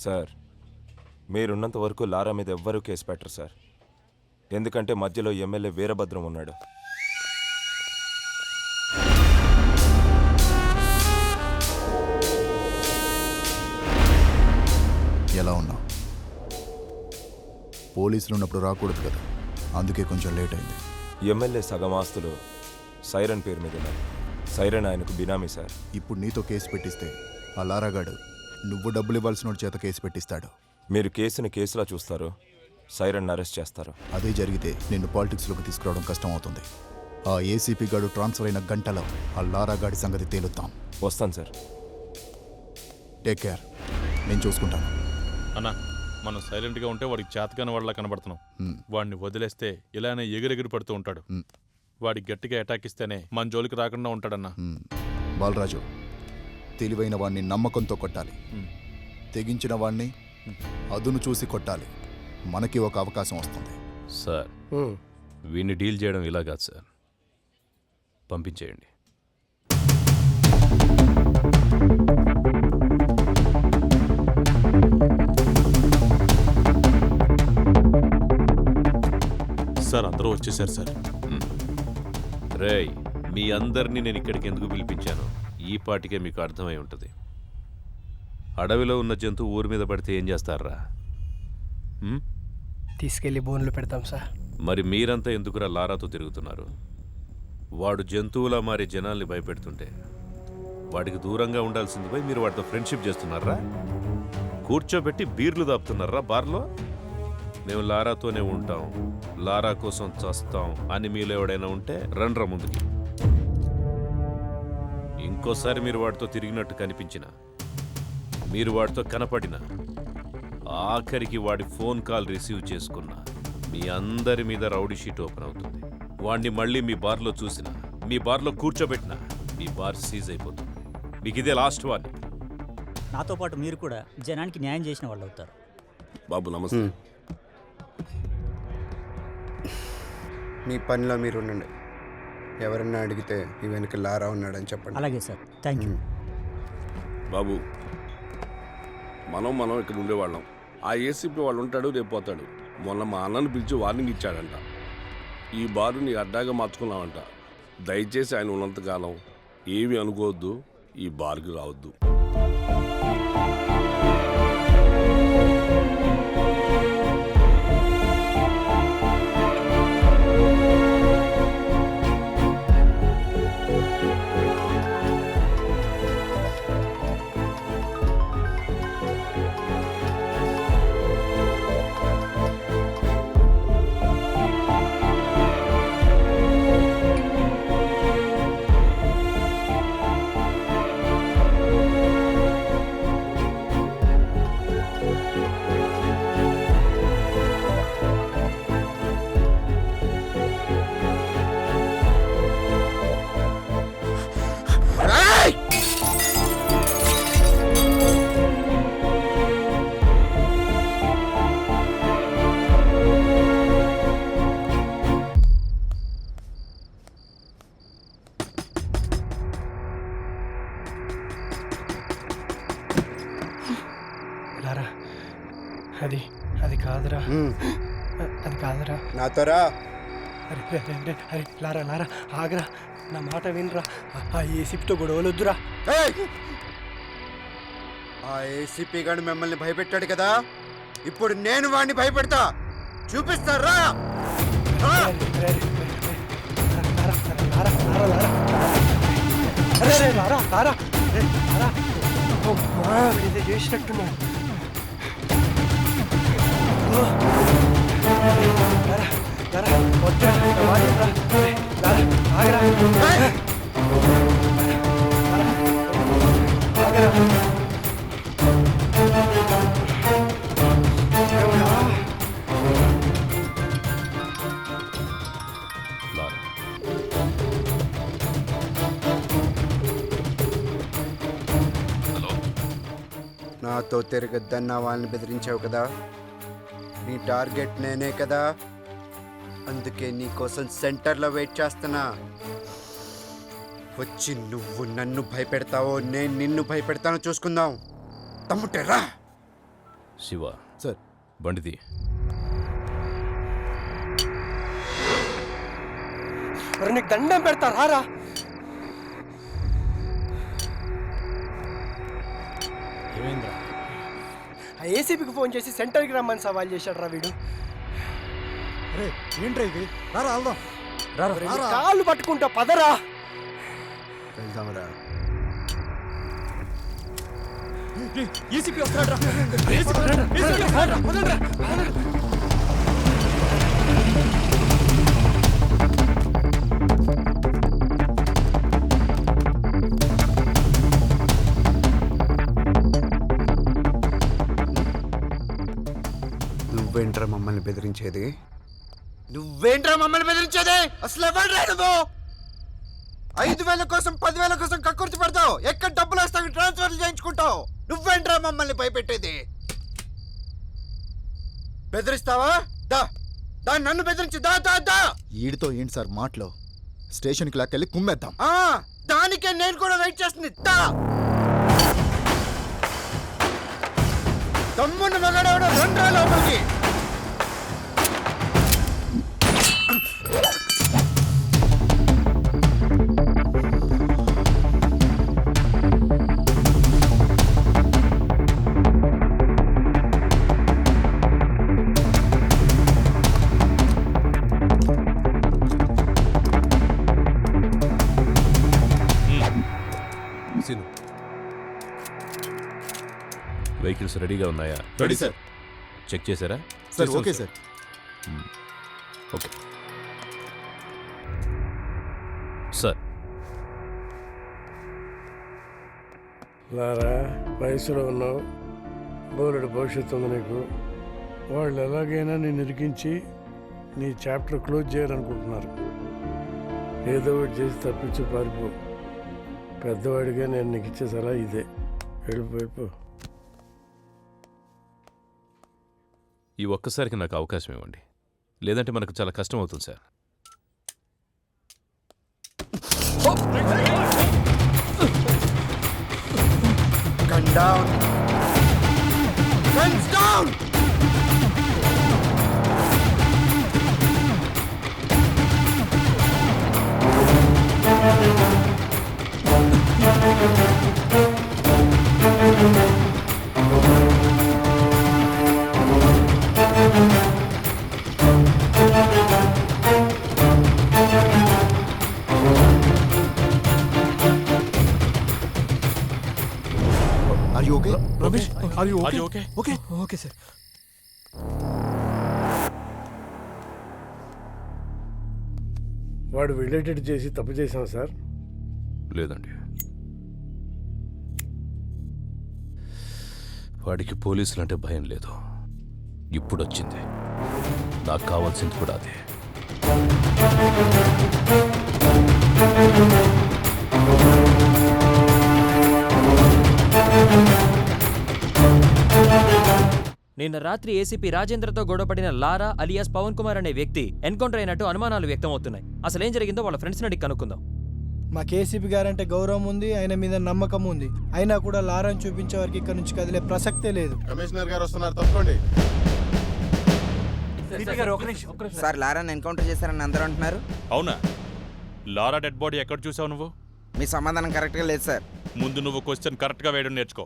Sir మీరున్నంత వరకు లారా మీద ఎవ్వరూ కేసు పెట్టరు సార్. ఎందుకంటే మధ్యలో ఎమ్మెల్యే వీరభద్రం ఉన్నాడు. ఎలా ఉన్నావు? పోలీసులు ఉన్నప్పుడు రాకూడదు కదా, అందుకే కొంచెం లేట్ అయింది. ఎమ్మెల్యే సగం ఆస్తులు సైరన్ పేరు మీద ఉన్నాయి. సైరన్ ఆయనకు బినామీ సార్. ఇప్పుడు నీతో కేసు పెట్టిస్తే ఆ లారాగాడు నువ్వు డబ్బులు ఇవ్వాల్సిన చేత కేసు పెట్టిస్తాడు. మీరు కేసుని కేసులా చూస్తారు, సైరన్ అరెస్ట్ చేస్తారు. అదే జరిగితే నిన్ను పాలిటిక్స్లోకి తీసుకురావడం కష్టం అవుతుంది. ఆ ఏసీపీ గాడు ట్రాన్స్ఫర్ అయిన గంటలో ఆ లారాగాడి సంగతి తేలుతాం. వస్తాను సార్. టేక్ కేర్, నేను చూసుకుంటాను. అన్నా, మనం సైలెంట్గా ఉంటే వాడికి చేతకాని వాళ్ళ కనబడుతున్నాం. వాడిని వదిలేస్తే ఇలానే ఎగిరెగిరి పడుతూ ఉంటాడు. వాడికి గట్టిగా అటాక్ ఇస్తేనే మన జోలికి రాకుండా ఉంటాడన్నా. బాలరాజు, తెలివైన వాడిని నమ్మకంతో కొట్టాలి, తెగించిన వాడిని అదును చూసి కొట్టాలి. మనకి ఒక అవకాశం వస్తుంది. సార్, వీడిని డీల్ చేయడం ఇలా కాదు సార్, పంపించేయండి. సార్, అందరూ వచ్చేసారు సార్. రేయ్, మీ అందరినీ నేను ఇక్కడికి ఎందుకు పిలిపించాను ఈ పాటికే మీకు అర్థమై ఉంటుంది. అడవిలో ఉన్న జంతువు ఊరి మీద పడితే ఏం చేస్తారా? తీసుకెళ్లి బోన్లు పెడతాం సార్. మరి మీరంతా ఎందుకురా లారాతో తిరుగుతున్నారు? వాడు జంతువులా మారి జనాల్ని భయపెడుతుంటే వాడికి దూరంగా ఉండాల్సింది పోయి మీరు వాడితో ఫ్రెండ్షిప్ చేస్తున్నారా? కూర్చోబెట్టి బీర్లు దాపుతున్నారా బార్లో? మేము లారాతోనే ఉంటాం, లారా కోసం చస్తాం అని మీలో ఎవడైనా ఉంటే రండ్రా ముందుకి. ఇంకోసారి మీరు వాడితో తిరిగినట్టు కనిపించినా, మీరు వాడితో కనపడినా, ఆఖరికి వాడి ఫోన్ కాల్ రిసీవ్ చేసుకున్నా మీ అందరి మీద రౌడీ షీట్ ఓపెన్ అవుతుంది. వాడిని మళ్ళీ మీ బార్లో చూసినా, మీ బార్లో కూర్చోబెట్టినా మీ బార్ సీజ్ అయిపోతుంది. మీకు ఇదే లాస్ట్ వార్నింగ్. నాతో పాటు మీరు కూడా జనానికి న్యాయం చేసిన వాళ్ళు అవుతారు. బాబు నమస్తే. మీ పనిలో మీరు ఉండండి. ఎవరన్నా అడిగితే ఈ వెనక లారా ఉన్నాడని చెప్పండి. అలాగే సార్, థ్యాంక్ యూ. బాబు, మనం ఇక్కడ ఉండేవాళ్ళం. ఆ ఏసీపీ వాళ్ళు ఉంటాడు, రేపు పోతాడు. మొన్న మా అన్నను పిలిచి వార్నింగ్ ఇచ్చాడంట. ఈ బారు నీ అడ్డాగా మార్చుకున్నావంట. దయచేసి ఆయన ఉన్నంతకాలం ఏమీ అనుకోవద్దు, ఈ బార్కి రావద్దు. లారా, అది కాదురా, అది కాదురా. నాతో రా. అరే లారా ఆగరా, నా మాట వినరా. ఆ ఏసీపీతో గొడవలొద్దురా. ఆ ఏసీపీ గారు మిమ్మల్ని భయపెట్టాడు కదా, ఇప్పుడు నేను వాడిని భయపెడతా. చూపిస్తారా? చేసినట్టున్నాడు. నాతో తిరగద్దన్న వాళ్ళని బెదిరించావు కదా, నీ టార్గెట్ నేనే కదా. అందుకే నీకోసం సెంటర్లో వెయిట్ చేస్తున్నా. వచ్చి నువ్వు నన్ను భయపెడతావో నేను నిన్ను భయపెడతానో చూసుకుందాం. తమ్ముటేరా. శివ సార్ బండిది. మరి నీకు దండం పెడతా రారా. ఏమైందిరా? ఆ ఏసీపీకి ఫోన్ చేసి సెంటర్కి రమ్మని సవాల్ చేశాడు రా వీడు. అరే ఏంట్రా ఇది, రారా వెళ్దాం. ఒరేయ్, నీ కాళ్ళు పట్టుకుంటా పదరా. వెళ్దాంరా. ఏసీపీ వస్తాడు రా. నువ్వేంట్రా మమ్మల్ని బెదిరించేది? నువ్వేంట్రా మమ్మల్ని బెదిరించేది? అసలు ఎవరు నువ్వు? 5,000 కోసం 10,000 కోసం కక్కుర్తి పడతావు. ఎక్కడ డబ్బులు వస్తావు ట్రాన్స్ఫర్లు చేయించుకుంటావు. నువ్వేంట్రా మమ్మల్ని భయపెట్టేది? బెదిరిస్తావా? దా దా నన్ను బెదిరించి దా దా దా. ఈడితో ఏంటి సార్ మాటలు? స్టేషన్కి లాక్కెళ్ళి కుమ్మేద్దాం. దానికే నేను కూడా వెయిట్ చేస్తుంది. దా తమ్మున్న మగాడవడ రండ్రా లోపలికి. వెహికల్స్ రెడీగా ఉన్నాయా? Ready sir. చెక్ చేశారా? Sir okay sir. Okay sir. Lara, వయసులో ఉన్నావు, బోలెడు భవిష్యత్తు ఉంది నీకు. వాళ్ళు ఎలాగైనా నేను ఇరికించి నీ చాప్టర్ క్లోజ్ చేయాలనుకుంటున్నారు. ఏదో ఒకటి చేసి తప్పించి పారిపో. పెద్దవాడిగా నేను నీకు ఇచ్చే సలహా ఇదే, వెళ్ళిపోయిపో. ఈ ఒక్కసారికి నాకు అవకాశం ఇవ్వండి, లేదంటే మనకు చాలా కష్టం అవుతుంది sir. Gun down. Guns down. Are you okay? Ramesh, are you Are you okay? Okay okay sir. వాడు రిలేటెడ్ చేసి తప్పు చేశాం సార్. లేదండి, వాడికి పోలీసులు అంటే భయం లేదు. ఇప్పుడు వచ్చింది, నాకు కావాల్సింది కూడా అదే. నిన్న రాత్రి ఏసీపీ రాజేంద్రతో గొడవపడిన లారా అలియాస్ పవన్ కుమార్ అనే వ్యక్తి ఎన్కౌంటర్ అయినట్టు అనుమానాలు వ్యక్తమవుతున్నాయి. అసలేం జరిగిందో వాళ్ళ ఫ్రెండ్స్ అడిగి కనుక్కుందాం. మా కేసీపీ గారంటే గౌరవం ఉంది, ఆయన మీద నమ్మకం ఉంది. అయినా కూడా లారాను చూపించే వారికి ఇక్కడ నుంచి కదిలే ప్రసక్తే లేదు. కమిషనర్ గారు వస్తున్నారు, తప్పండి. సార్ లారాని ఎన్కౌంటర్ చేశారని అందరూ అంటున్నారు. అవునా? లారా డెడ్ బాడీ ఎక్కడ చూసావు నువ్వు? మీ సమాధానం కరెక్ట్గా లేదు సార్. ముందు నువ్వు క్వశ్చన్ కరెక్ట్గా వేయడం నేర్చుకో.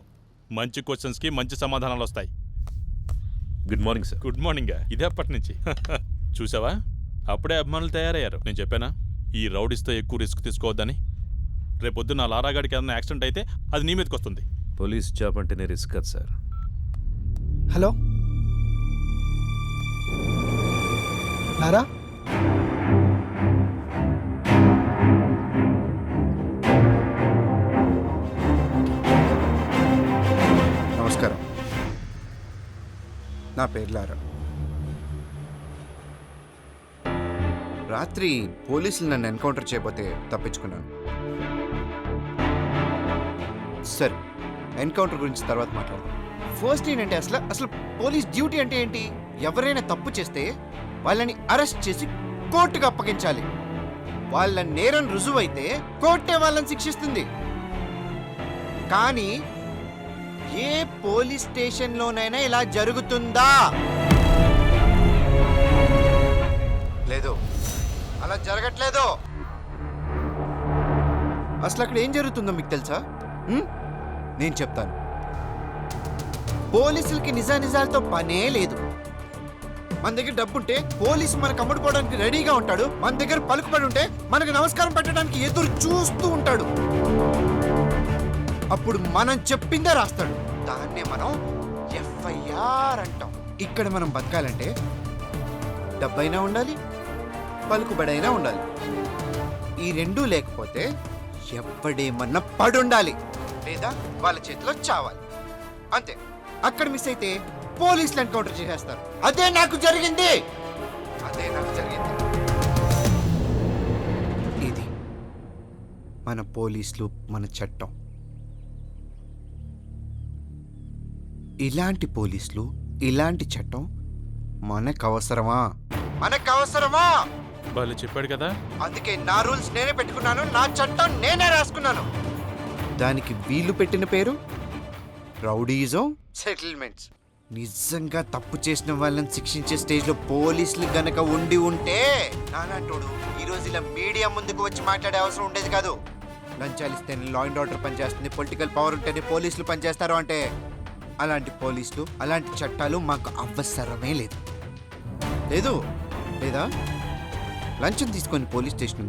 మంచి క్వశ్చన్స్కి మంచి సమాధానాలు వస్తాయి. Good morning sir. Good morning. ఇదే అప్పటి నుంచి చూసావా, అప్పుడే అభిమానులు తయారయ్యారు. నేను చెప్పానా ఈ రౌడీస్తో ఎక్కువ రిస్క్ తీసుకోవద్దని? రేపొద్దు నా లారాగాడికి ఏదైనా యాక్సిడెంట్ అయితే అది నీ మీదకి వస్తుంది. పోలీస్ జాబ్ అంటేనే రిస్క్ కదా సార్. హలో లారా, నమస్కారం. నా పేరు లారా. రాత్రి పోలీసులు నన్ను ఎన్కౌంటర్ చేయబోతే తప్పించుకున్నాను. సరే, ఎన్కౌంటర్ గురించి తర్వాత మాట్లాడదాం. ఫస్ట్ ఏంటంటే అసలు పోలీస్ డ్యూటీ అంటే ఏంటి? ఎవరైనా తప్పు చేస్తే వాళ్ళని అరెస్ట్ చేసి కోర్టుకు అప్పగించాలి. వాళ్ళ నేరం రుజువైతే కోర్టే వాళ్ళని శిక్షిస్తుంది. కానీ ఏ పోలీస్ స్టేషన్లోనైనా ఇలా జరుగుతుందా? లేదు, అలా జరగట్లేదు. అసలు అక్కడ ఏం జరుగుతుందో మీకు తెలుసా? నేను చెప్తాను. పోలీసులకి నిజానిజాలతో పనే లేదు. మన దగ్గర డబ్బుంటే పోలీసు మనకు అమ్ముడుకోవడానికి రెడీగా ఉంటాడు. మన దగ్గర పలుకుబడి ఉంటే మనకు నమస్కారం పెట్టడానికి ఎదురు చూస్తూ ఉంటాడు. అప్పుడు మనం చెప్పిందే రాస్తాడు. దాన్నే మనం ఎఫ్ఐఆర్ అంటాం. ఇక్కడ మనం బతకాలంటే డబ్బైనా ఉండాలి, పలుకుబడైనా ఉండాలి. ఈ రెండూ లేకపోతే ఎవ్వడేమన్నా పడుండాలి, లేదా వాళ్ళ చేతిలో చావాలి. అంతే. అక్కడ మిస్ అయితే పోలీసులు ఎన్కౌంటర్ చేసేస్తారు. అదే నాకు జరిగింది. ఇది మన పోలీసులు, మన చట్టం. ఇలాంటి పోలీసులు, ఇలాంటి చట్టం మనకు అవసరమా? వాళ్ళు చెప్పాడు కదా. అందుకే నా రూల్స్ నేనే పెట్టుకున్నాను, నా చట్టం నేనే రాసుకున్నాను. దానికి వీళ్ళు పెట్టిన పేరు రౌడీజం సెటిల్మెంట్స్. నిజంగా తప్పు చేసిన వాళ్ళని శిక్షించే స్టేజ్ లో పోలీసులు గనక ఉండి ఉంటే నానంటోడు ఈ రోజు ఇలా మీడియా ముందుకు వచ్చి మాట్లాడే అవసరం ఉండేది కాదు. లంచాలు ఇస్తేనే లా అండ్ ఆర్డర్ పనిచేస్తుంది, పొలిటికల్ పవర్ ఉంటేనే పోలీసులు పనిచేస్తారు అంటే అలాంటి పోలీసులు, అలాంటి చట్టాలు మాకు అవసరమే లేదు. లేదా? లంచం తీసుకొని పోలీస్ స్టేషన్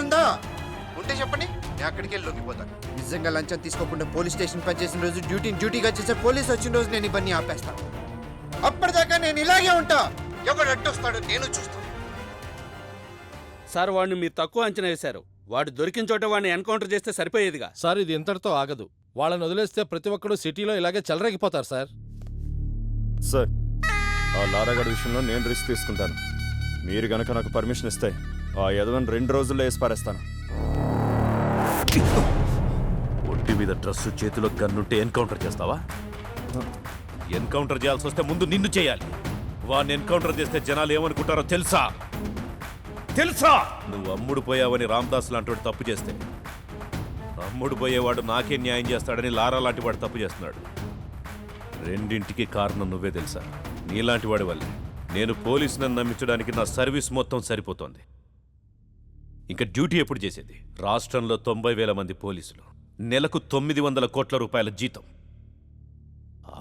ఉందా? ఉంటే చెప్పండి, నేను అక్కడికి వెళ్ళి లొంగిపోతాను. నిజంగా లంచం తీసుకోకుండా పోలీస్ స్టేషన్ పనిచేసిన రోజు డ్యూటీగా చేసే పోలీస్ వచ్చిన రోజు నేను ఇవన్నీ ఆపేస్తాను. అప్పటిదాకా నేను ఇలాగే ఉంటా. ఎవడు అడ్డొస్తాడో నేను చూస్తాను. సార్, వాడిని మీరు తక్కువ అంచనా వేశారు. వాడు దొరికిన చోట వాడిని ఎన్కౌంటర్ చేస్తే సరిపోయేదిగా. సార్, ఇది ఇంతటితో ఆగదు. వాళ్ళని వదిలేస్తే ప్రతి ఒక్కడు సిటీలో ఇలాగే చెలరేగిపోతారు సార్. సార్, ఆ లారాగడ్ విషయంలో నేను రిస్క్ తీసుకుంటాను. మీరు గనక నాకు పర్మిషన్ ఇస్తే ఆ యదవని 2 రోజుల్లో వేసి పారేస్తాను. ఒంటి మీద డ్రెస్సు, చేతిలో గన్నుంటే ఎన్కౌంటర్ చేస్తావా? ఎన్కౌంటర్ చేయాల్సి వస్తే ముందు నిన్ను చేయాలి. వాడిని ఎన్కౌంటర్ చేస్తే జనాలు ఏమనుకుంటారో తెలుసా? నువ్వు అమ్ముడు పోయావని రామదాస్ లాంటి తప్పు చేస్తే అమ్ముడు పోయేవాడు నాకే న్యాయం చేస్తాడని లారా లాంటి వాడు తప్పు చేస్తున్నాడు. రెండింటికి కారణం నువ్వే తెలుసా? నీలాంటి వాడి వల్లే నేను పోలీసులను నమ్మించడానికి నా సర్వీస్ మొత్తం సరిపోతోంది. ఇంకా డ్యూటీ ఎప్పుడు చేసేది? రాష్ట్రంలో 90,000 మంది పోలీసులు, నెలకు 900 కోట్ల రూపాయల జీతం.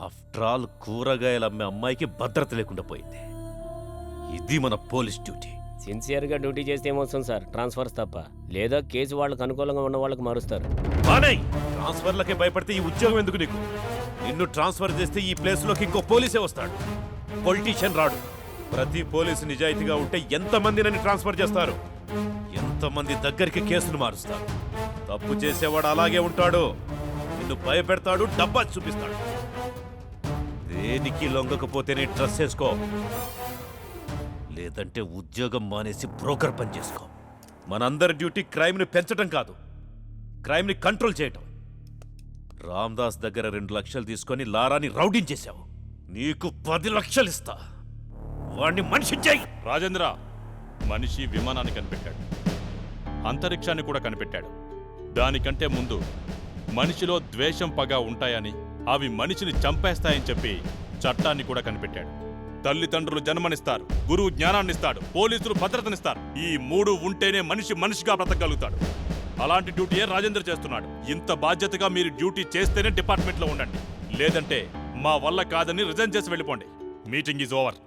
ఆఫ్టర్ ఆల్ కూరగాయలు అమ్మే అమ్మాయికి భద్రత లేకుండా పోయింది. ఇది మన పోలీస్ డ్యూటీ. సిన్సియర్గా డ్యూటీ చేస్తే ఏమొస్తుంది సార్? ట్రాన్స్ఫర్స్ తప్ప. లేదా కేసు వాళ్ళకు అనుకూలంగా ఉన్న వాళ్ళకి మారుస్తారు. ట్రాన్స్ఫర్లకే భయపడితే ఈ ఉద్యోగం ఎందుకు నీకు? నిన్ను ట్రాన్స్ఫర్ చేస్తే ఈ ప్లేస్లోకి ఇంకో పోలీసే వస్తాడు, పొలిటీషియన్ రాడు. ప్రతి పోలీసు నిజాయితీగా ఉంటే ఎంతమంది నన్ను ట్రాన్స్ఫర్ చేస్తారు? ఎంతమంది దగ్గరికి కేసులు మారుస్తారు? తప్పు చేసేవాడు అలాగే ఉంటాడు. నిన్ను భయపెడతాడు, డబ్బా చూపిస్తాడు. దేనికి లొంగకపోతేనే డ్రెస్ వేసుకో, లేదంటే ఉద్యోగం మానేసి బ్రోకర్ పని చేసుకో. మనందరి డ్యూటీ క్రైమ్ని పెంచడం కాదు, క్రైమ్ని కంట్రోల్ చేయటం. రామ్దాస్ దగ్గర 2 లక్షలు తీసుకొని లారాని రౌడీని చేశావు. నీకు 10 లక్షలు ఇస్తా. వాడిని మనిషి చేయి. రాజేంద్ర, మనిషి విమానాన్ని కనిపెట్టాడు, అంతరిక్షాన్ని కూడా కనిపెట్టాడు. దానికంటే ముందు మనిషిలో ద్వేషం, పగ ఉంటాయని, అవి మనిషిని చంపేస్తాయని చెప్పి చట్టాన్ని కూడా కనిపెట్టాడు. తల్లిదండ్రులు జన్మనిస్తారు, గురువు జ్ఞానాన్నిస్తాడు, పోలీసులు భద్రతనిస్తారు. ఈ 3 ఉంటేనే మనిషి మనిషిగా బ్రతకగలుగుతాడు. అలాంటి డ్యూటీయే రాజేంద్ర చేస్తున్నాడు. ఇంత బాధ్యతగా మీరు డ్యూటీ చేస్తేనే డిపార్ట్మెంట్లో ఉండండి, లేదంటే మా వల్ల కాదని రిజైన్ చేసి వెళ్ళిపోండి. Meeting is over.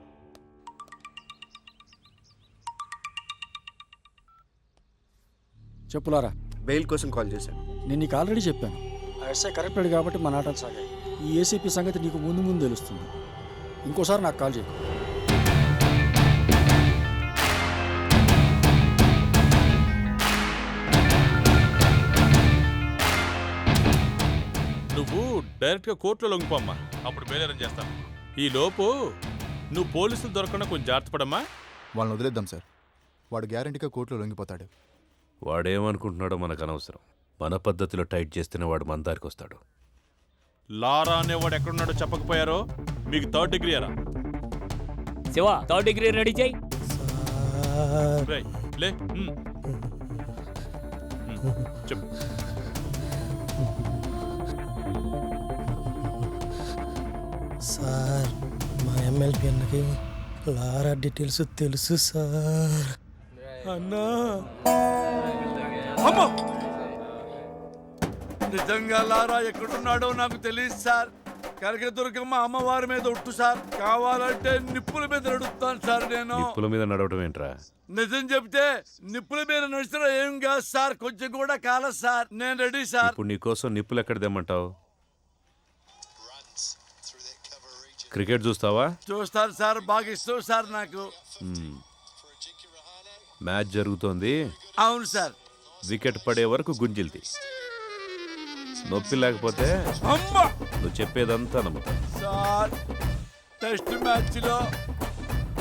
చెప్పులారా. బెయిల్ కోసం కాల్ చేశాను. నేను నీకు ఆల్రెడీ చెప్పాను. ఆ ఎస్ఐ కరెక్టెడ్ కాబట్టి మన ఆటలు సాగాయి. ఈ ఏసీపీ సంగతి నీకు ముందు తెలుస్తుంది. ఇంకోసారి నాకు కాల్ చేయకు. నువ్వు డైరెక్ట్గా కోర్టులో లొంగిపోమ్మా, అప్పుడు బేరేరం చేస్తాను. ఈ లోపు నువ్వు పోలీసులు దొరకకుండా కొంచెం జాగ్రత్త పడమ్మా. వాళ్ళని వదిలేద్దాం సార్. వాడు గ్యారంటీగా కోర్టులో లొంగిపోతాడు. వాడేమనుకుంటున్నాడో మనకు అనవసరం. మన పద్ధతిలో టైట్ చేస్తేనే వాడు మన దారికి వస్తాడు. లారా అనేవాడు ఎక్కడున్నాడో చెప్పకపోయారో మీకు 3rd డిగ్రీ అరా? శివ, 3rd డిగ్రీ రెడీ చేయి. లే చెప్పు. సార్ మా ఎమ్మెల్యే అన్నకి లారా డీటెయిల్స్ తెలుసు సార్. అన్నా అమ్మా నిజంగా లారా ఎక్కడున్నాడో నాకు తెలియదు సార్. కనకదుర్గమ్మ అమ్మవారి మీద ఒట్టు సార్, కావాలంటే నిప్పుల మీద నడుస్తాను సార్. నేను నిప్పుల మీద నడవటం ఏంట్రా? నిజం చెప్తే నిప్పుల మీద నడిచినా ఏం కాదు సార్, కొంచెం కూడా కాలేదు సార్. నేను రెడీ సార్. ఇప్పుడు నీకోసం నిప్పులు ఎక్కడ తెమ్మంటావు? క్రికెట్ చూస్తావా? చూస్తాను సార్, బాగా ఇష్టం సార్ నాకు. మ్యాచ్ జరుగుతోంది. అవును సార్. వికెట్ పడే వరకు గుంజిల్తి. నొప్పి లేకపోతే అమ్మా నువ్వు చెప్పేదంతా నమ్ముతా. సార్ టెస్ట్ మ్యాచ్ లో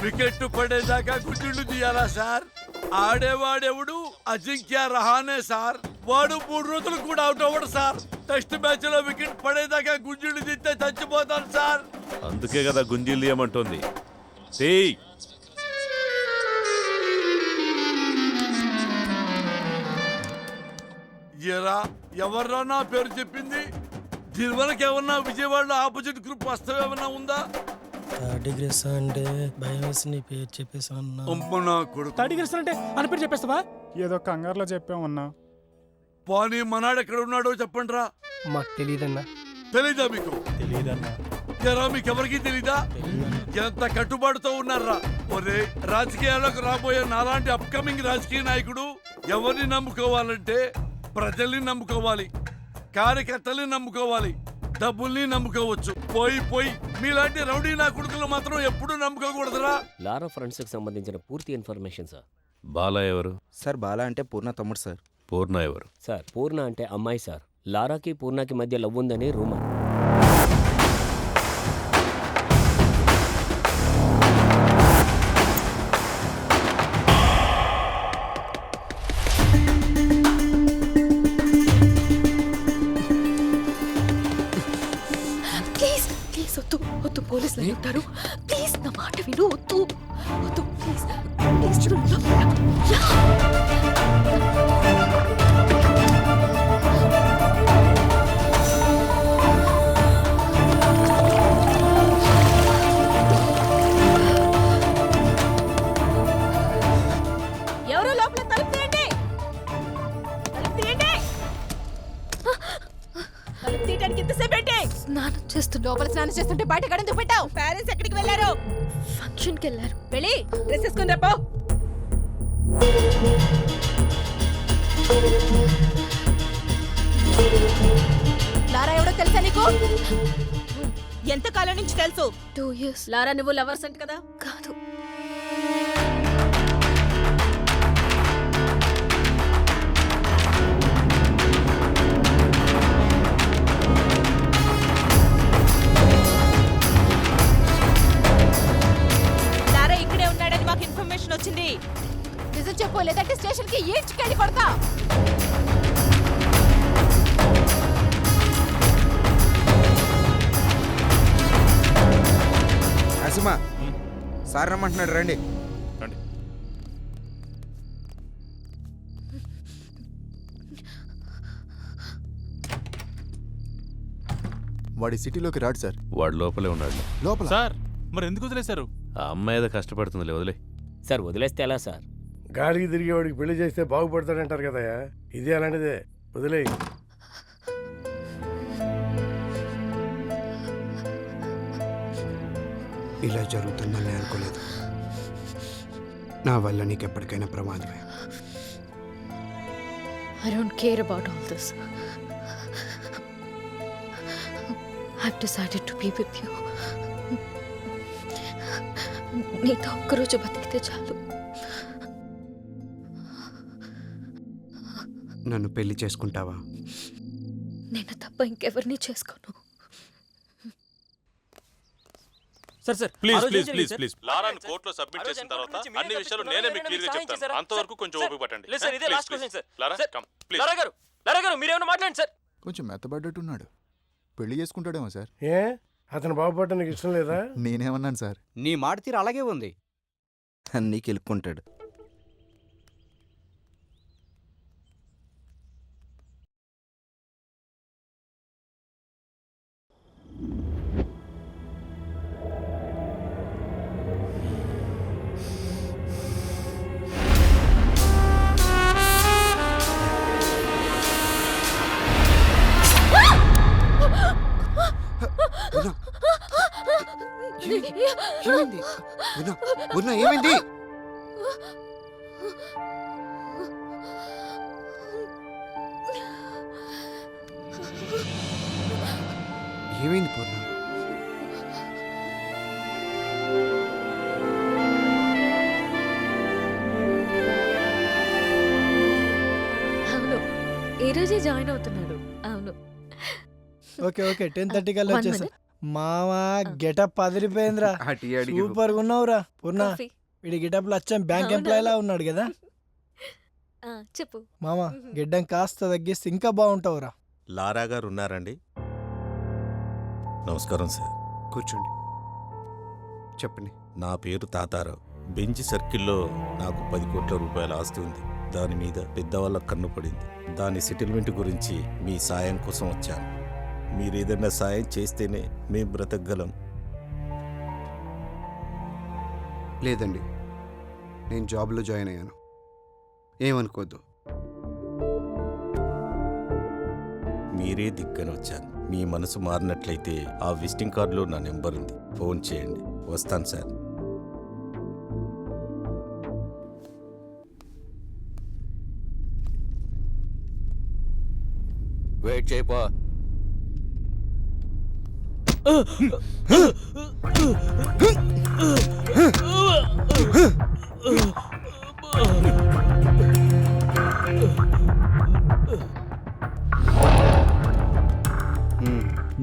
వికెట్ పడేదాకా గుడ్డు తీయాలా సార్? ఆడేవాడెవడు? అజింక్య రహానే సార్. వాడు 3 రోజులు కూడా అవుట్ అవ్వడు సార్. టెస్ట్ మ్యాచ్ లో వికెట్ పడేదాకా గుంజుడు తీస్తే చచ్చిపోతాను సార్. అందుకే కదా గుంజీలు తీయమంటోంది. తీయ్. ఎరా ఎవర్రా నా పేరు చెప్పింది? దీని వరకు ఏమన్నా విజయవాడలో ఆపోజిట్ గ్రూప్ వస్తావు ఏమన్నా ఉందా? థర్డ్ డిగ్రీ అంటే భయం వేసి నీ పేరు చెప్పేసాను. అమ్మ నా కొడుకు. థర్డ్ డిగ్రీ అంటే అని పేరు చెప్పేస్తావా? ఏదో కంగారులో చెప్పామన్నా. పోనీ మనాడు ఎక్కడ ఉన్నాడో చెప్పండి రా. మాకు తెలియదన్నా. తెలీదా మీకు? తెలియదన్నా. ఎరా మీకెవరికి తెలీదా? ఎంత కట్టుబాటుతో ఉన్నారా? ఒరే రాజకీయాలకు రాబోయే నాలాంటి అప్కమింగ్ రాజకీయ నాయకుడు ఎవరిని నమ్ముకోవాలంటే ప్రజల్ని నమ్ముకోవాలి, కార్యకర్తల్ని నమ్ముకోవాలి, డబ్బుల్ని నమ్ముకోవచ్చు. పోయి మీలాంటి రౌడీ నా కొడుకులు మాత్రం ఎప్పుడూ నమ్ముకోకూడదురా. లారా ఫ్రెండ్స్ కి సంబంధించిన పూర్తి ఇన్ఫర్మేషన్ సార్. బాలా ఎవరు? సార్ బాలా అంటే పూర్ణ తమ్ముడు సార్. పూర్ణ ఎవరు? సార్ పూర్ణ అంటే అమ్మాయి సార్. లారాకి పూర్ణకి మధ్య లవ్ ఉందని రూమర్. వద్దు పోలీసులు ఉంటారు. ప్లీజ్ నా మాట విను. వద్దు వద్దు ప్లీజ్ ప్లీజ్ చూడు. ఎవరో లోపల తలుపు తీయండి. తలుపు తీయండి. తలుపు తీయడానికి ఎంతసేపు ఏంటి? స్నానం చేస్తుంటే బయట గడెందుకు పెట్టావు? పేరెంట్స్ ఎక్కడికి వెళ్ళారు? ఫంక్షన్కి వెళ్ళారు. వెళ్ళి డ్రెస్ వేసుకుని రేపో. లారా ఎవడో తెలుసా నీకు? ఎంత కాలం నుంచి తెలుసు? 2 years. లారా నువ్వు లవర్స్ అంట కదా? కాదు. వచ్చింది. నిజం చెప్పు, లేదంటే స్టేషన్ కి ఈడ్చుకెళ్ళి కొడతా. అసిమా సార్ రమ్మంటున్నాడు, రండి. వాడి సిటీలోకి రాడు సార్. వాడు లోపలే ఉన్నాడు. లోపల సార్ మరి ఎందుకు వదిలేశారు? ఆ అమ్మాయి ఏదో కష్టపడుతుందిలే, వదిలే. సార్ వదిలేస్తే ఎలా సార్? గాలికి తిరిగేవాడికి పెళ్లి చేస్తే బాగుపడతాడంటారు కదా. ఇది అలాంటిదే, వదిలే. ఇలా జరుగుతుందని అనుకోలేదు. నా వల్ల నీకు ఎప్పటికైనా ప్రమాదమే. I don't care about all this. I've decided to be with you. నీతో ఒక్కరోజు బతికితే చాలు. నన్ను పెళ్లి చేసుకుంటావా? నేను తప్ప ఇంకెవరిని చేసుకోను. Sir sir please please please please లారాని కోర్టులో సబ్మిట్ చేసిన తర్వాత అన్ని విషయాలు నేనే మీకు క్లియర్ గా చెప్తాను. అంతవరకు కొంచెం ఓపిక పట్టండి. లేదు సార్, ఇదే last question sir. Lara come please. Lara గారు మీరేమైనా మాట్లాడండి సార్. కొంచెం మెత్తబడ్డట్టున్నాడు. పెళ్లి చేసుకుంటాడేమో సార్. ఏ అతను బాగుపడటం నీకు ఇష్టం లేదా? నేనేమన్నాను సార్? నీ మాట తీరు అలాగే ఉంది. అన్నీ కెలుక్కుంటాడు. పూర్ణ ఏమైంది? ఏమైంది పూర్ణ? అవును, ఈ రోజే జాయిన్ అవుతున్నాడు. అవును. ఓకే ఓకే 10:30 కల్లా వచ్చేసా. మావా గెటప్ అదిరిపోయిందిరా, సూపర్ గా ఉన్నావురా. పూర్ణ వీడి గెటప్ లో వచ్చాం బ్యాంక్ ఎంప్లాయ్ లా ఉన్నాడు కదా. చెప్పు మామా, గిడ్డం కాస్త తగ్గిస్తే ఇంకా బాగుంటావురా. లారా గారు ఉన్నారండి? నమస్కారం సార్. కూర్చోండి, చెప్పండి. నా పేరు తాతారావు. బెంచ్ సర్కిల్లో నాకు 10 కోట్ల రూపాయల ఆస్తి ఉంది. దాని మీద పెద్దవాళ్ళ కన్ను పడింది. దాని సెటిల్మెంట్ గురించి మీ సాయం కోసం వచ్చాను. మీరు ఏదైనా సాయం చేస్తేనే మేము బ్రతకగలం. లేదండి, నేను జాబ్లో జాయిన్ అయ్యాను, ఏమనుకోద్దు. మీరే దిక్కని వచ్చాను. మీ మనసు మారినట్లయితే ఆ విజిటింగ్ కార్డులో నా నెంబర్ ఉంది, ఫోన్ చేయండి. వస్తాను సార్. వెయిట్ చేయపో.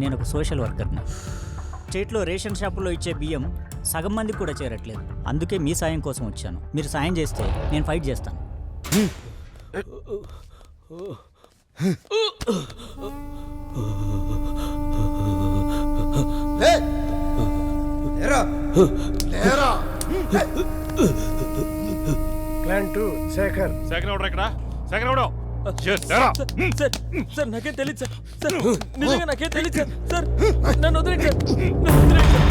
నేను ఒక సోషల్ వర్కర్ని. స్టేట్లో రేషన్ షాపులో ఇచ్చే బియ్యం సగం మందికి కూడా చేరట్లేదు. అందుకే మీ సాయం కోసం వచ్చాను. మీరు సాయం చేస్తే నేను ఫైట్ చేస్తాను. ప్లాన్ 2 శేఖర్. శేఖర్ ఎవడు ఇక్కడ? శేఖర్ ఎవడు? సార్ నాకేం తెలియదు సార్. సార్ నిజంగా నాకేం తెలియదు సార్. సార్ నన్ను వదిలేండి సార్. నన్ను వదిలేండి సార్.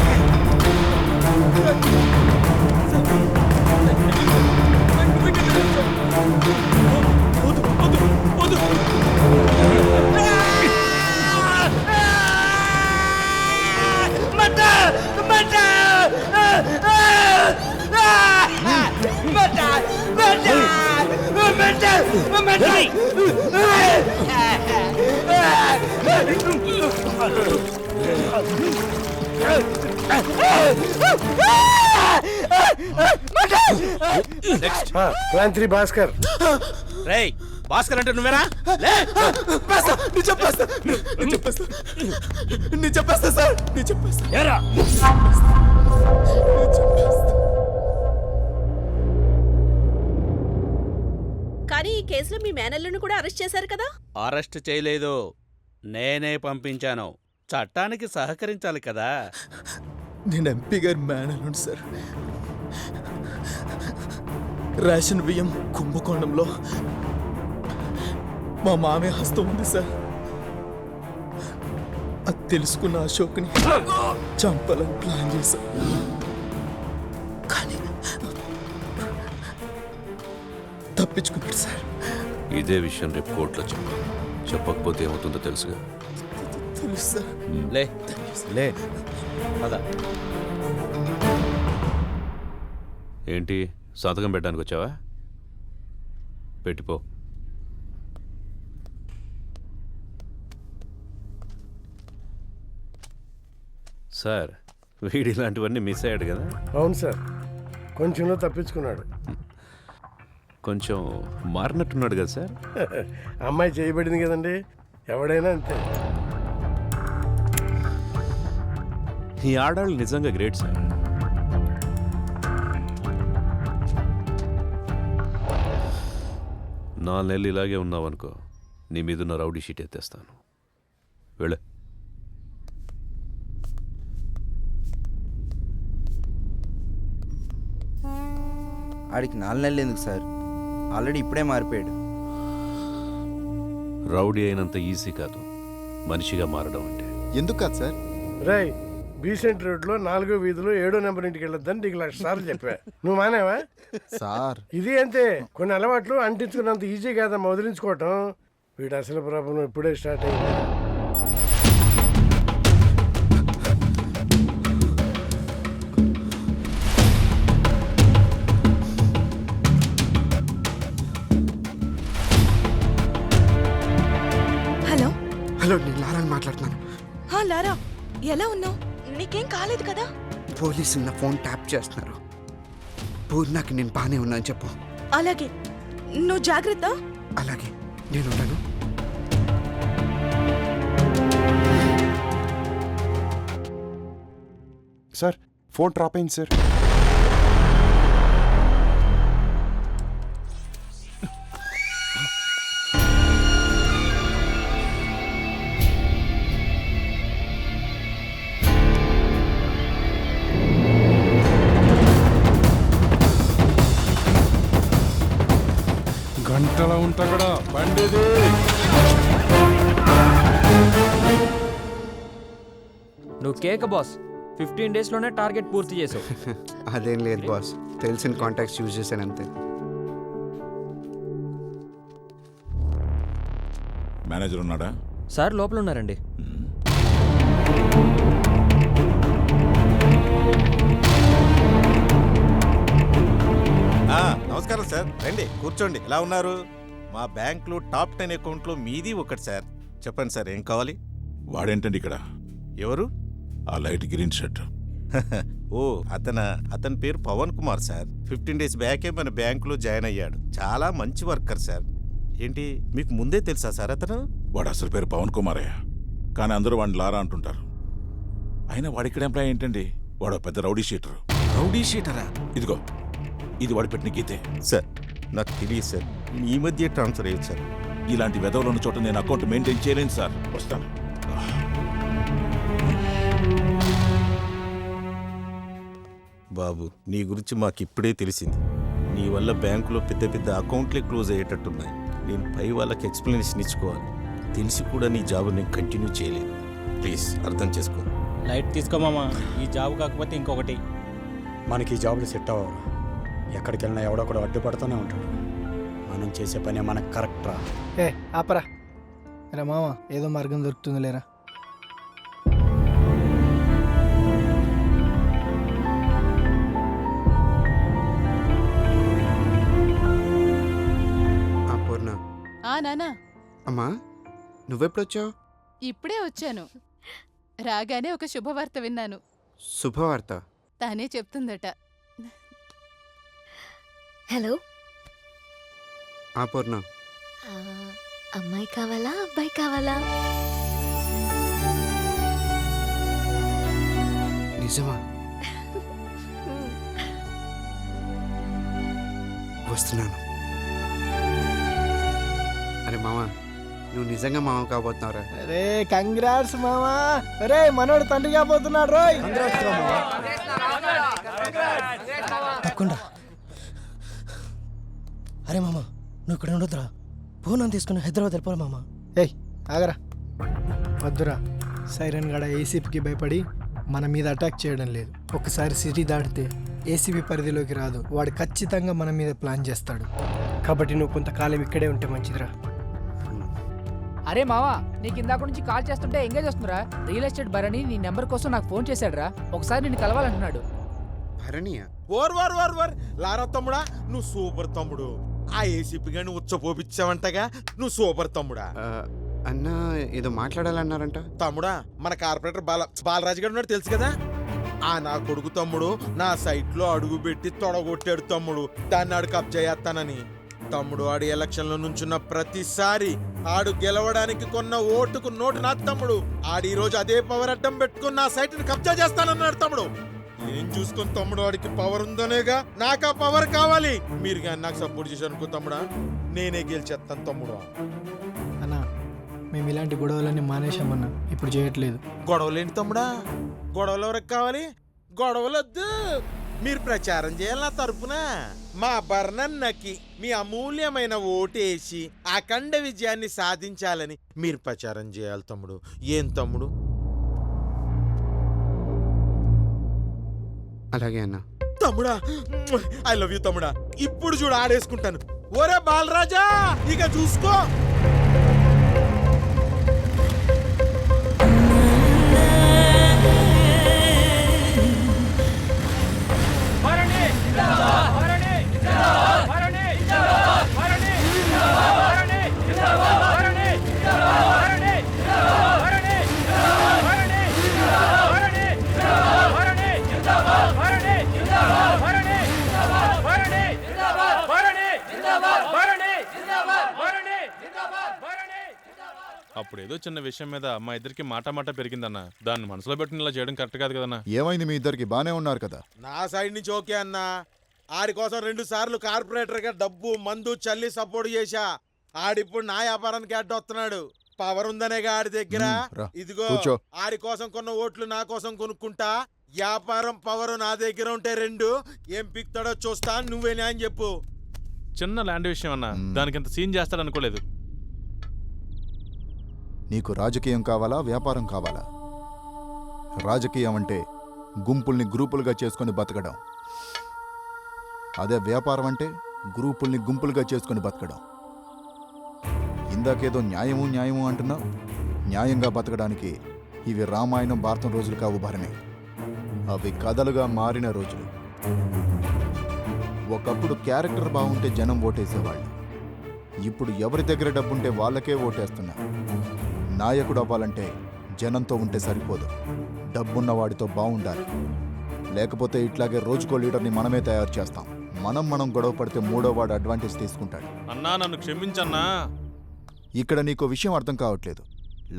ప్లాన్ 3 భాస్కర్. రేయ్, భాస్కర్ అంటే నువ్వేనా? కానీ ఈ కేసులో మీ మేనల్లును కూడా అరెస్ట్ చేశారు కదా? అరెస్ట్ చేయలేదు, నేనే పంపించాను. చట్టానికి సహకరించాలి కదా. నేను ఎంపీ గారి మేనల్లుండి సార్. రేషన్ బియ్యం కుంభకోణంలో మా మామయ్య హస్తం ఉంది సార్. అది తెలుసుకున్న అశోక్ని చంపాలని ప్లాన్ చేశాం. కానీ తప్పించుకున్నాడు సార్. ఇదే విషయం రేపు కోర్టులో చెప్పాలి. చెప్పకపోతే ఏమవుతుందో తెలుసుగా. తెలుసు సార్. లే పద. ఏంటి సంతకం పెట్టడానికి వచ్చావా? పెట్టిపో. సార్ వీడి ఇలాంటివన్నీ మిస్ అయ్యాడు కదా? అవును సార్, కొంచెంలో తప్పించుకున్నాడు. కొంచెం మారినట్టున్నాడు కదా సార్? అమ్మాయి చేయబడింది కదండి, ఎవడైనా అంతే. ఈ ఆడాళ్ళు నిజంగా గ్రేట్ సార్. నాలుగు నెలలు ఇలాగే ఉన్నావనుకో, నీ మీదున్న రౌడీ షీట్ ఎత్తేస్తాను. వెళ్ళే. ఆడికి 4 నెలలు ఎందుకు సార్? ఆల్రెడీ ఇప్పుడే మారిపోయాడు. రౌడీ అయినంత ఈజీ కాదు మనిషిగా మారడం అంటే. ఎందుకు కాదు సార్? రై, బీసెంట్ రోడ్లో 4వ వీధిలో 7వ నెంబర్ ఇంటికి వెళ్ళొద్దని నీకు 1,00,000 సార్లు చెప్పా. నువ్వు మానేవా సార్? ఇది అంతే, కొన్ని అలవాట్లు అంటించుకున్నంత ఈజీ కాదమ్మా వదిలించుకోవటం. వీడు అసలు ప్రాబ్లం ఇప్పుడే స్టార్ట్ అయింది. హలో, నేను లారాని మాట్లాడుతున్నాను. లారా, ఎలా ఉన్నావు? నీకేం కాలేదు కదా? పోలీసులు నా ఫోన్ ట్యాప్ చేస్తున్నారు. పూర్ణకి నేను బాగానే ఉన్నాను చెప్పు. అలాగే, నువ్వు జాగ్రత్త. అలాగే, నేను ఉన్నాను. సార్, ఫోన్ డ్రాప్ అయింది సార్. గంటలా ఉంటా కూడా బండిది. నువ్వు కేక బాస్, 15 డేస్లోనే టార్గెట్ పూర్తి చేసావు. అదేం లేదు బాస్, తెలిసిన కాంటాక్ట్స్ యూజ్ చేశాను అంతే. మేనేజర్ ఉన్నాడా? సార్ లోపల ఉన్నారండి. నమస్కారం సార్, రండి కూర్చోండి. ఎలా ఉన్నారు? మా బ్యాంకులో టాప్ 10 అకౌంట్లో మీది ఒకటి సార్. చెప్పండి సార్, ఏం కావాలి? వాడేంటండి ఇక్కడ? ఎవరు? ఆ లైట్ గ్రీన్ షర్ట్. ఓ, అతని పేరు పవన్ కుమార్ సార్. 15 డేస్ బ్యాకే మన బ్యాంకులో జాయిన్ అయ్యాడు. చాలా మంచి వర్కర్ సార్. ఏంటి, మీకు ముందే తెలుసా సార్ అతను? వాడు అసలు పేరు పవన్ కుమారే, కానీ అందరూ వాడిని లారా అంటుంటారు. అయినా వాడిక్కడ ఎంప్లాయ్ ఏంటండి? వాడు పెద్ద రౌడీ షీటరు. రౌడీ షీటరా? ఇదిగో, ఇది వాడి పెట్టిన గీతే. సార్, నాకు తెలియదు సార్, ఈ మధ్య ట్రాన్స్ఫర్ అయ్యింది సార్. ఇలాంటి వెధవలు ఉన్న చోట నేను అకౌంట్ మెయింటైన్ చేయలేను సార్. వస్తాను. బాబు, నీ గురించి మాకు ఇప్పుడే తెలిసింది. నీ వల్ల బ్యాంకులో పెద్ద పెద్ద అకౌంట్లే క్లోజ్ అయ్యేటట్టున్నాయి. నేను పై వాళ్ళకి ఎక్స్ప్లెనేషన్ ఇచ్చుకోవాలి. తెలిసి కూడా నీ జాబ్ నేను కంటిన్యూ చేయలేను. ప్లీజ్ అర్థం చేసుకో. లైట్ తీసుకోమామా, ఈ జాబ్ కాకపోతే ఇంకొకటి. మనకి ఈ జాబ్లు సెట్ అవ్వవు. ఎక్కడికి వెళ్ళినా ఎవడొకడు అడ్డుపడుతూనే ఉంటాడు. మనం చేసే పని మనకు కరెక్ట్ రా. ఆపరా రా మామ, ఏదో మార్గం దొరుకుతుంది లేరా. పూర్ణ. నానా, అమ్మా, నువ్వెప్పుడొచ్చావు? ఇప్పుడే వచ్చాను. రాగానే ఒక శుభవార్త విన్నాను. శుభవార్త? తానే చెప్తుందట. హలో. పూర్ణ, అమ్మాయి కావాలా అబ్బాయి కావాలా? నిజమా? వస్తున్నాను. అరే మామా, నువ్వు నిజంగా మామ కాబోతున్నావురా? అరే కంగ్రాట్స్ మామా. అరే మనోడు తండ్రి కాబోతున్నాడు రోయ్. అరే మామ, నువ్వు ఇక్కడ ఉండొద్దురా. ఫోన్ తీసుకుని హైదరాబాద్ వెళ్ళిపోరా మామ. ఏయ్ ఆగరా, వద్దురా. సైరన్ గడ ఏసీపీకి భయపడి మన మీద అటాక్ చేయడం లేదు. ఒకసారి సిటీ దాటితే ఏసీపీ పరిధిలోకి రాదు. వాడు ఖచ్చితంగా మన మీద ప్లాన్ చేస్తాడు. కాబట్టి నువ్వు కొంతకాలం ఇక్కడే ఉంటే మంచిదిరా. అరే మావా, నీకు ఇందాక నుంచి కాల్ చేస్తుంటే ఎంగేజ్ వస్తుందిరా. రియల్ ఎస్టేట్ భరణి నీ నెంబర్ కోసం నాకు ఫోన్ చేశాడురా. ఒకసారి నిన్ను కలవాలంటున్నాడు. భరణియా? ఓర్ లారా తమ్ముడా, నువ్వు సూపర్ తమ్ముడు. ఆ ఏసీపీ గాని ఉచ్చపోపిచ్చావంటగా, నువ్వు సూపర్ తమ్ముడా. అన్నా ఏదో మాట్లాడాలన్నారంట. తమ్ముడా, మన కార్పొరేటర్ బాలరాజు గారు ఉన్నాడు తెలుసు కదా. నా కొడుకు తమ్ముడు నా సైట్ లో అడుగు పెట్టి తొడగొట్టాడు తమ్ముడు. దాన్ని ఆడు కబ్జా చేస్తానని. తమ్ముడు ఆడి ఎలక్షన్ లో నుంచున్న ప్రతిసారి ఆడు గెలవడానికి కొన్న ఓటుకు నోటు నా తమ్ముడు. ఆడి ఈ రోజు అదే పవర్ అడ్డం పెట్టుకుని నా సైట్ ని కబ్జా చేస్తానన్నాడు తమ్ముడు. ఏం చూసుకుని తమ్ముడు, వాడికి పవర్ ఉందనేగా నాకు ఆ పవర్ కావాలి. మీరు కానీ నాకు సపోర్ట్ చేశారు అనుకో తమ్ముడా, నేనే గెలిచేస్తాను తమ్ముడు. అన్నా, మేము ఇలాంటి గొడవలన్నీ మానేశామన్నా, ఇప్పుడు చేయట్లేదు. గొడవలేంటి తమ్ముడా? గొడవలు ఎవరికి కావాలి? గొడవలొద్దు. మీరు ప్రచారం చేయాలి నా తరపున. మా బర్ణన్నకి మీ అమూల్యమైన ఓటేసి అఖండ విజయాన్ని సాధించాలని మీరు ప్రచారం చేయాలి తమ్ముడు. ఏం తమ్ముడు? అలాగే అన్న. తమ్ముడా, ఐ లవ్ యూ తమ్ముడా. ఇప్పుడు చూడు ఆడేసుకుంటాను. ఒరే బాలరాజా, ఇక చూసుకో. అప్పుడు ఏదో చిన్న విషయం మీద మా ఇద్దరికి మాట పెరిగిందన్న. దాన్ని మనసులో పెట్టుకుని ఇలా చేయడం కరెక్ట్ కాదు కదన్నా. ఏమైంది మీ ఇద్దరికి బానే ఉన్నారు కదా? నా సైడ్ నుంచి ఓకే అన్నా. ఆడి కోసం 2 సార్లు కార్పొరేటర్ గా డబ్బు మందు చల్లి సపోర్ట్ చేశా. ఆడిప్పుడు నా వ్యాపారానికి అడ్డొస్తున్నాడు. పవర్ ఉందనేగా ఆడి దగ్గర. ఇదిగో ఆడి కోసం కొన్న ఓట్లు నా కోసం కొనుక్కుంటా. వ్యాపారం పవర్ నా దగ్గర ఉంటే 2 ఏం పిక్తాడో చూస్తా. నువ్వే న్యాయం చెప్పు. చిన్న ల్యాండ్ విషయం అన్నా, దానికి ఇంత సీన్ చేస్తాడు అనుకోలేదు. నీకు రాజకీయం కావాలా, వ్యాపారం కావాలా? రాజకీయం అంటే గుంపుల్ని గ్రూపులుగా చేసుకొని బతకడం. అదే వ్యాపారం అంటే గ్రూపుల్ని గుంపులుగా చేసుకొని బతకడం. ఇందాకేదో న్యాయము అంటున్నావు. న్యాయంగా బతకడానికి ఇవి రామాయణం భారతం రోజులు కావు భరణి. అవి కథలుగా మారిన రోజులు. ఒకప్పుడు క్యారెక్టర్ బాగుంటే జనం ఓటేసేవాళ్ళు. ఇప్పుడు ఎవరి దగ్గర డబ్బుంటే వాళ్ళకే ఓటేస్తున్నారు. నాయకుడు అవ్వాలంటే జనంతో ఉంటే సరిపోదు, డబ్బున్న వాడితో బాగుండాలి. లేకపోతే ఇట్లాగే రోజుకో లీడర్ని మనమే తయారు చేస్తాం. మనం గొడవ పడితే 3వ వాడు అడ్వాంటేజ్ తీసుకుంటాడు. అన్నా నన్ను క్షమించన్నా. ఇక్కడ నీకో విషయం అర్థం కావట్లేదు.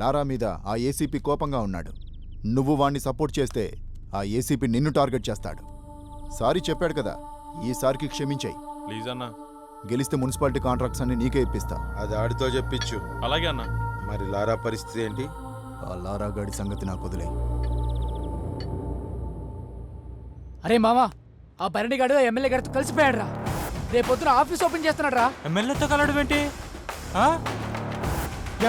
లారా మీద ఆ ఏసీపీ కోపంగా ఉన్నాడు. నువ్వు వాణ్ణి సపోర్ట్ చేస్తే ఆ ఏసీపీ నిన్ను టార్గెట్ చేస్తాడు. సారీ చెప్పాడు కదా, ఈసారికి క్షమించాయి ప్లీజ్ అన్నా. గెలిస్తే మున్సిపాలిటీ కాంట్రాక్ట్స్ అన్ని నీకే ఇప్పిస్తా. అది ఆడితో చెప్పించు. అలాగే అన్నా. మరి లారా పరిస్థితి ఏంటి? ఆ లారా గాడి సంగతి నాకు వదిలే. అరే మామా, ఆ భరణి గాడు ఎమ్మెల్యే గారితో కలిసిపోయాడు రా. రేపొద్దున ఆఫీస్ ఓపెన్ చేస్తున్నాడు రా. ఎమ్మెల్యేతో కలవడం ఏంటి?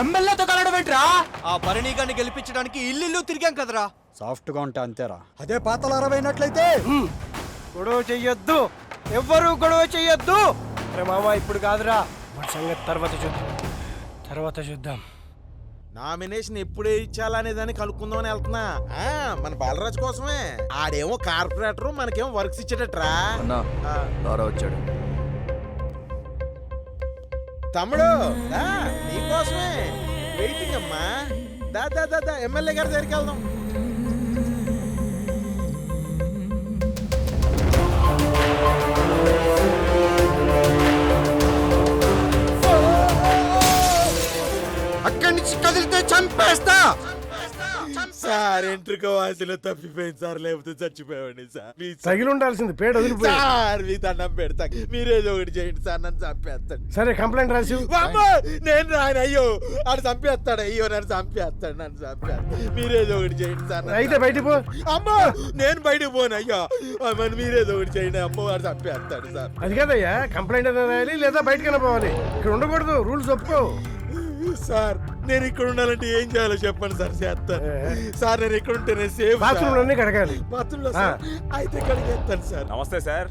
ఎమ్మెల్యేతో కలవడం ఏంట్రా? ఆ భరణి గారిని గెలిపించడానికి ఇల్లు తిరిగాం కదరా. సాఫ్ట్గా ఉంటే అంతేరా. అదే పాతలారా అయినట్లయితే గొడవ చెయ్యొద్దు, ఎవ్వరూ గొడవ చెయ్యొద్దు. అరే మామ, ఇప్పుడు కాదురా, మన సంగతి తర్వాత చూద్దాం. నామినేషన్ ఎప్పుడే ఇచ్చాలనే దాన్ని కనుక్కుందామని వెళ్తున్నా. మన బాలరాజు కోసమే. ఆడేమో కార్పొరేటర్, మనకేమో వర్క్స్ ఇచ్చేటట్రా. లారా వచ్చాడు. తమ్ముడు నీకోసమే వెయిటింగ్ అమ్మా. దా ఎమ్మెల్యే గారి దగ్గరికి వెళ్దాం. అక్కడి నుంచి కదిలితే చంపేస్తా. సార్ ఎంట్రుక వాసిలో తప్పిపోయింది సార్, లేకపోతే చచ్చిపోయావండి సార్. తగిలి ఉండాల్సింది, పేడ వదిలిపోయింది సార్. మీ దండం పెడతా, మీరేదో ఒకటి చేయండి సార్, నన్ను చంపేస్తాడు. సరే కంప్లైంట్ రాసి. నేను రాను. అయ్యో ఆడు చంపేస్తాడు. అయ్యో నన్ను చంపేస్తాడు. మీరేదో ఒకటి చేయండి సార్. అయితే బయటికి పో. అమ్మో నేను బయటకు పోను. అయ్యో మరి మీరేదో ఒకటి చేయండి. అమ్మో వాడు చంపేస్తాడు సార్. అది కదయ్యా, కంప్లైంట్ అయినా రాయాలి లేదా బయటకైనా పోవాలి. ఇక్కడ ఉండకూడదు, రూల్స్ ఒప్పుకో. సార్ నేను ఇక్కడ ఉండాలంటే ఏం చేయాలో చెప్పండి సార్, చేస్తాను సార్. నేను ఇక్కడ ఉంటేనే సేఫ్. బాత్రూమ్ అన్ని కడగాలి. బాత్రూంలో అయితే కడిగేస్తాను సార్. నమస్తే సార్.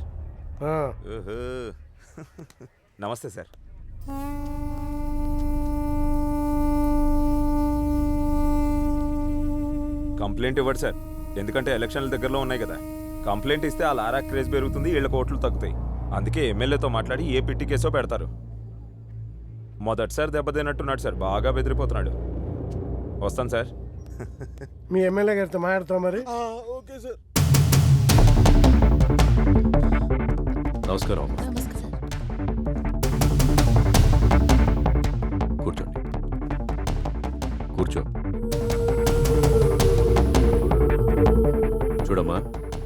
నమస్తే సార్. కంప్లైంట్ ఇవ్వండి సార్, ఎందుకంటే ఎలక్షన్ల దగ్గరలో ఉన్నాయి కదా. కంప్లైంట్ ఇస్తే ఆ లారా క్రేజ్ పెరుగుతుంది, వీళ్ళ కోట్లు తగ్గుతాయి. అందుకే ఎమ్మెల్యేతో మాట్లాడి ఏ పిట్టి కేసో పెడతారు. మొదటిసారి దెబ్బతిన్నట్టున్నాడు సార్, బాగా బెదిరిపోతున్నాడు. వస్తాను సార్. మీ ఎమ్మెల్యే గారితో మాట్లాడతాం మరి. Okay sir. నమస్కారం. కూర్చో. చూడమ్మా,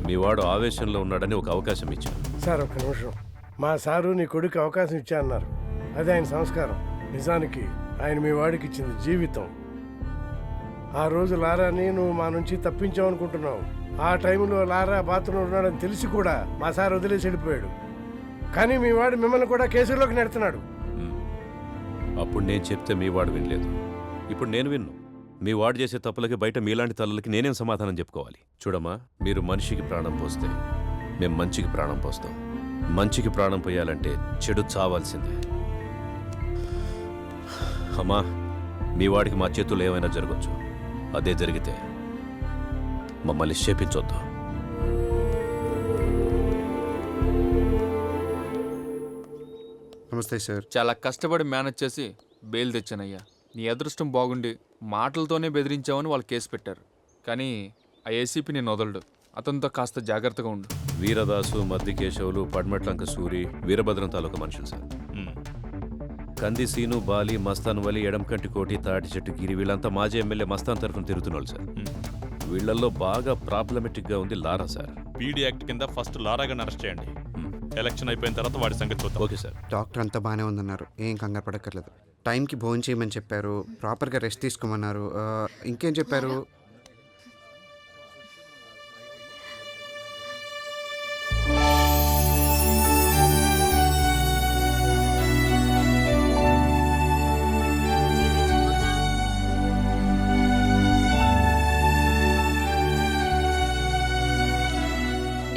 మీ వాడు ఆవేశంలో ఉన్నాడని ఒక అవకాశం ఇచ్చాను. సార్ ఒక్క నిమిషం. మా సారు నీ కొడుకు అవకాశం ఇచ్చా అన్నారు. అది ఆయన సంస్కారం. నిజానికి ఆయన మీ వాడికి ఇచ్చింది జీవితం. ఆ రోజు లారాని నువ్వు మా నుంచి తప్పించావు అనుకుంటున్నావు. ఆ టైంలో లారా బాత్రూంలో ఉన్నాడని తెలిసి కూడా మా సార్ వదిలేసి వెళ్ళిపోయాడు. కానీ మీ వాడు మిమ్మల్ని కూడా కేసులోకి నెడుతున్నాడు. అప్పుడు నేను చెప్తే మీ వాడు వినలేదు, ఇప్పుడు నేను విన్ను. మీ వాడు చేసే తప్పులకి బయట మీలాంటి తల్లులకి నేనేం సమాధానం చెప్పుకోవాలి? చూడమ్మా, మీరు మనిషికి ప్రాణం పోస్తే మేము మంచికి ప్రాణం పోస్తాం. మంచికి ప్రాణం పోయాలంటే చెడు చావాల్సిందే. అమ్మా, మీ వాడికి మా చేతుల్లో ఏమైనా జరగచ్చు. అదే జరిగితే మమ్మల్ని శేపించొద్దు. నమస్తే సార్. చాలా కష్టపడి మేనేజ్ చేసి బెయిల్ తెచ్చానయ్యా. నీ అదృష్టం బాగుండి మాటలతోనే బెదిరించావని వాళ్ళు కేసు పెట్టారు. కానీ ఆ ఏసీపీ నేను వదలడు. అతనితో కాస్త జాగ్రత్తగా ఉండు. వీరదాసు, మద్దికేశవులు, పడ్మట్లంక సూరి, వీరభద్రం తాలూకా మనుషులు సార్. కంది సీను, బాలి, మస్తాన్ వలి, ఎడంకంటి కోటి, తాటి చెట్టు గిరి వీళ్ళంతా మాజీ ఎమ్మెల్యే మస్తాన్ తరఫున తిరుగుతున్నారు సార్. వీళ్ళల్లో బాగా ప్రాబ్లమెటిక్గా ఉంది లారా సార్. పీడీ యాక్ట్ కింద ఫస్ట్ లారాగాని అరెస్ట్ చేయండి. ఎలక్షన్ అయిపోయిన తర్వాత వాడి సంగతి చూద్దాం. Okay sir. డాక్టర్ అంతా బాగానే ఉందన్నారు, ఏం కంగారు పడక్కర్లేదు. టైంకి భోజనం చేయమని చెప్పారు, ప్రాపర్గా రెస్ట్ తీసుకోమన్నారు. ఇంకేం చెప్పారు?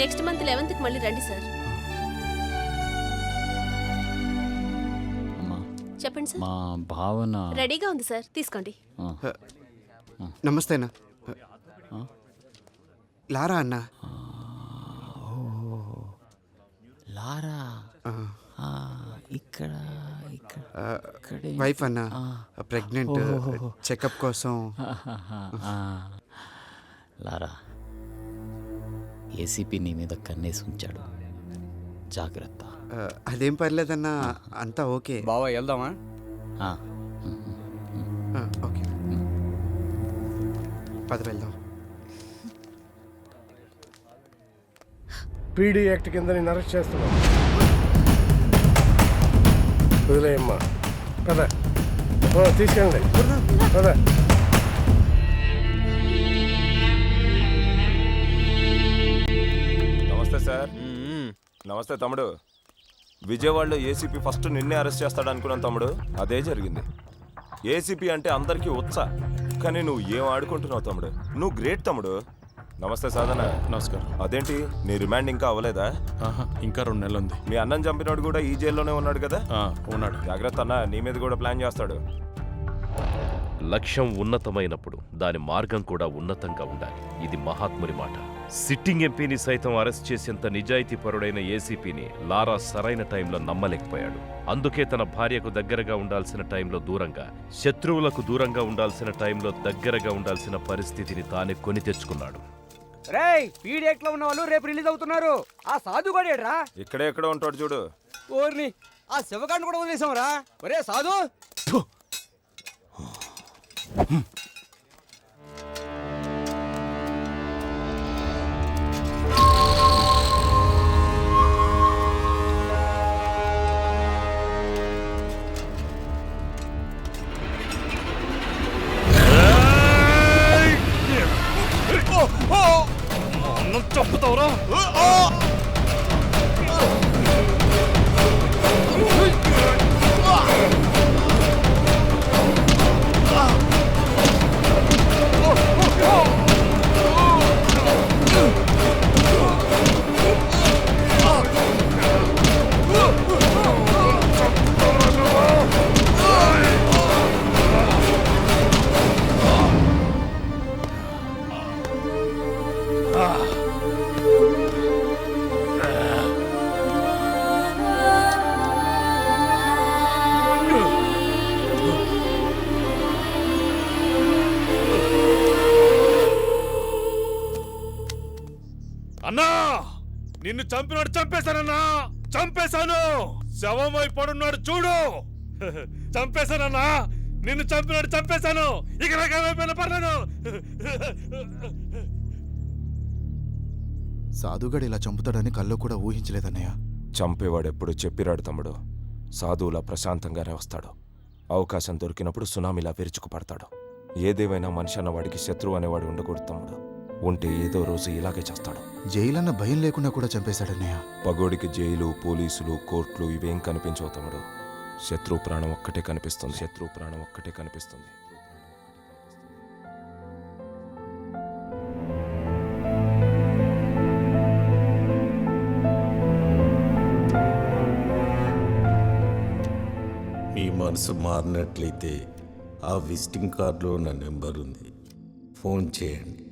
నెక్స్ట్ మంత్ 11th మళ్ళీ రండి సార్. చెప్పండి సార్. మా భావన రెడీగా ఉంది సార్, తీసుకోండి. నమస్తే అన్న. లారా అన్న. లారా ఇక్కడ వైఫ్ అన్న, ప్రెగ్నెంట్, చెకప్ కోసం. లారా, ఏసీపీ నీ మీద కన్నేసి ఉంచాడు, జాగ్రత్త. అదేం పర్లేదన్నా, అంతా ఓకే. బావా వెళ్దామా? ఓకే, పద వెళ్దాం. పీడీ యాక్ట్ కింద నేను అరెస్ట్ చేస్తున్నాను. వదిలేయమ్మా, పద. తీసుకెళ్ళండి, పద. నమస్తే సార్. నమస్తే తమ్ముడు. విజయవాడలో ఏసీపీ ఫస్ట్ నిన్నే అరెస్ట్ చేస్తాడు అనుకున్నాను తమ్ముడు, అదే జరిగింది. ఏసీపీ అంటే అందరికీ ఉత్సా, కానీ నువ్వు ఏం ఆడుకుంటున్నావు తమ్ముడు, నువ్వు గ్రేట్ తమ్ముడు. నమస్తే సాధన. నమస్కారం. అదేంటి నీ రిమాండ్ ఇంకా అవ్వలేదా? ఇంకా 2 నెలలు ఉంది. మీ అన్నం చంపినోడు కూడా ఈ జైల్లోనే ఉన్నాడు కదా? ఉన్నాడు. జాగ్రత్త అన్న, నీ మీద కూడా ప్లాన్ చేస్తాడు. లక్ష్యం ఉన్నతమైనప్పుడు దాని మార్గం కూడా ఉన్నతంగా ఉండాలి. ఇది మహాత్ముని మాట. సిట్టింగ్ ఎంపీని సైతం అరెస్ట్ చేసేంత నిజాయితీపరుడైన ఏసీపీని లారా సరైన టైంలో నమ్మలేకపోయాడు. అందుకే తన భార్యకు దగ్గరగా ఉండాల్సిన టైంలో దూరంగా, శత్రువులకు దూరంగా ఉండాల్సిన టైంలో దగ్గరగా ఉండాల్సిన పరిస్థితిని తానే కొని తెచ్చుకున్నాడు. రేయ్, పీడియాక్ట్ లో ఉన్న వాళ్ళు రేపు రిలీజ్ అవుతున్నారు. ఆ సాధు గడేడ్రా? ఇక్కడే ఎక్కడ ఉంటాడు చూడు. ఓర్ని, ఆ శివకాండ్ కూడా వదిలేసాంరా. ఒరే సాధు, చంపుతావురా? అన్నా, నిన్ను చంపినాడు చంపేశానన్నా, చంపేశాను. శవమై పడున్నాడు చూడు. చంపేశానన్నా, నిన్ను చంపినాడు చంపేశాను. ఇక నాకేమైపోయినా పర్లేదు. సాధుగాడు ఇలా చంపుతాడని కల్లో కూడా ఊహించలేదన్నయ్య. చంపేవాడు ఎప్పుడు చెప్పిరాడు తమ్ముడు. సాధువులా ప్రశాంతంగానే వస్తాడు. అవకాశం దొరికినప్పుడు సునామీలా విరుచుకుపడతాడు. ఏదేమైనా మనిషి అన్నవాడికి శత్రువు అనేవాడు ఉండకూడదు తమ్ముడు. ఉంటే ఏదో రోజు ఇలాగే చేస్తాడు. జైలన్న భయం లేకుండా కూడా చంపేశాడన్నయ్య. పగోడికి జైలు, పోలీసులు, కోర్టులు ఇవేం కనిపించవు తమ్ముడు. శత్రు ప్రాణం ఒక్కటే కనిపిస్తుంది. శత్రు ప్రాణం ఒక్కటే కనిపిస్తుంది. మీ మనసు మారినట్లయితే ఆ విజిటింగ్ కార్డులో నా నెంబర్ ఉంది, ఫోన్ చేయండి.